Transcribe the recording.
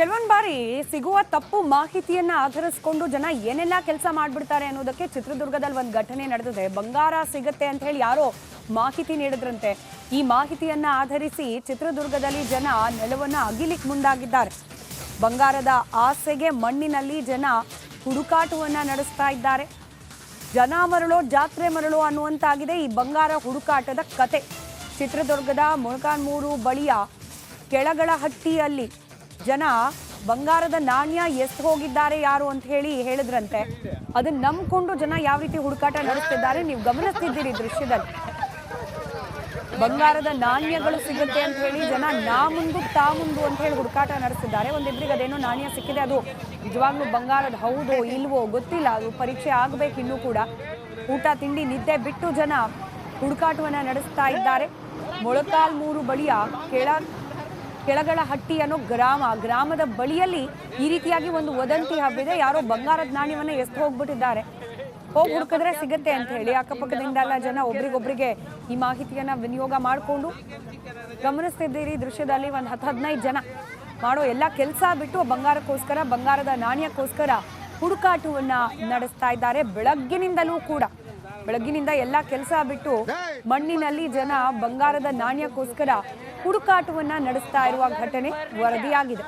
ಕೆಲವೊಂದು ಬಾರಿ ಸಿಗುವ ತಪ್ಪು ಮಾಹಿತಿಯನ್ನ ಆಧರಿಸಿಕೊಂಡು ಜನ ಏನೆಲ್ಲ ಕೆಲಸ ಮಾಡ್ಬಿಡ್ತಾರೆ ಅನ್ನೋದಕ್ಕೆ ಚಿತ್ರದುರ್ಗದಲ್ಲಿ ಒಂದು ಘಟನೆ ನಡೆದಿದೆ. ಬಂಗಾರ ಸಿಗುತ್ತೆ ಅಂತ ಹೇಳಿ ಯಾರೋ ಮಾಹಿತಿ ನೀಡಿದ್ರಂತೆ. ಈ ಮಾಹಿತಿಯನ್ನ ಆಧರಿಸಿ ಚಿತ್ರದುರ್ಗದಲ್ಲಿ ಜನ ನೆಲವನ್ನ ಅಗಿಲಿಕ್ಕೆ ಮುಂದಾಗಿದ್ದಾರೆ. ಬಂಗಾರದ ಆಸೆಗೆ ಮಣ್ಣಿನಲ್ಲಿ ಜನ ಹುಡುಕಾಟವನ್ನ ನಡೆಸ್ತಾ ಇದ್ದಾರೆ. ಜನ ಮರಳೋ ಜಾತ್ರೆ ಮರಳೋ ಅನ್ನುವಂತಾಗಿದೆ ಈ ಬಂಗಾರ ಹುಡುಕಾಟದ ಕತೆ. ಚಿತ್ರದುರ್ಗದ ಮೊಳಕಾಲ್ಮೂರು ಬಳಿಯ ಕೆಳಗಳಹಟ್ಟಿಯಲ್ಲಿ ಜನ ಬಂಗಾರದ ನಾಣ್ಯ ಎಷ್ಟು ಹೋಗಿದ್ದಾರೆ ಯಾರು ಅಂತ ಹೇಳಿದ್ರಂತೆ. ಅದನ್ನ ನಂಬಿಕೊಂಡು ಜನ ಯಾವ ರೀತಿ ಹುಡುಕಾಟ ನಡೆಸ್ತಿದ್ದಾರೆ ನೀವು ಗಮನಿಸ್ತಿದ್ದೀರಿ ದೃಶ್ಯದಲ್ಲಿ. ಬಂಗಾರದ ನಾಣ್ಯಗಳು ಸಿಗುತ್ತೆ ಅಂತ ಹೇಳಿ ಜನ ನಾ ಮುಂದು ತಾ ಮುಂದು ಅಂತ ಹೇಳಿ ಹುಡುಕಾಟ ನಡೆಸ್ತಿದ್ದಾರೆ. ಒಂದಿಬ್ಬರಿಗೆ ಅದೇನೋ ನಾಣ್ಯ ಸಿಕ್ಕಿದೆ, ಅದು ನಿಜವಾಗ್ಲೂ ಬಂಗಾರದ ಹೌದೋ ಇಲ್ವೋ ಗೊತ್ತಿಲ್ಲ. ಅದು ಪರೀಕ್ಷೆ ಆಗಬೇಕು. ಇನ್ನೂ ಕೂಡ ಊಟ ತಿಂಡಿ ನಿದ್ದೆ ಬಿಟ್ಟು ಜನ ಹುಡುಕಾಟವನ್ನ ನಡೆಸ್ತಾ ಇದ್ದಾರೆ. ಮೊಳಕಾಲ್ಮೂರು ಬಳಿಯ ಕೆಳಗಳಹಟ್ಟಿ ಅನ್ನೋ ಗ್ರಾಮದ ಬಳಿಯಲ್ಲಿ ಈ ರೀತಿಯಾಗಿ ಒಂದು ವದಂತಿ ಹಬ್ಬಿದೆ. ಯಾರೋ ಬಂಗಾರದ ನಾಣ್ಯವನ್ನ ಎಷ್ಟು ಹೋಗ್ಬಿಟ್ಟಿದ್ದಾರೆ, ಹೋಗಿ ಹುಡುಕಿದ್ರೆ ಸಿಗುತ್ತೆ ಅಂತ ಹೇಳಿ ಅಕ್ಕಪಕ್ಕದಿಂದೆಲ್ಲ ಜನ ಒಬ್ರಿಗೊಬ್ರಿಗೆ ಈ ಮಾಹಿತಿಯನ್ನ ವಿನಿಯೋಗ ಮಾಡಿಕೊಂಡು ಗಮನಿಸ್ತಿದ್ದೀರಿ ದೃಶ್ಯದಲ್ಲಿ. ಒಂದು 10-15 ಜನ ಮಾಡೋ ಎಲ್ಲ ಕೆಲಸ ಬಿಟ್ಟು ಬಂಗಾರಕ್ಕೋಸ್ಕರ, ಬಂಗಾರದ ನಾಣ್ಯಕ್ಕೋಸ್ಕರ ಹುಡುಕಾಟವನ್ನ ನಡೆಸ್ತಾ ಇದ್ದಾರೆ. ಬೆಳಗ್ಗಿನಿಂದ ಎಲ್ಲ ಕೆಲಸ ಬಿಟ್ಟು ಮಣ್ಣಿನಲ್ಲಿ ಜನ ಬಂಗಾರದ ನಾಣ್ಯಕ್ಕೋಸ್ಕರ ಹುಡುಕಾಟವನ್ನ ನಡೆಸ್ತಾ ಇರುವ ಘಟನೆ ವರದಿಯಾಗಿದೆ.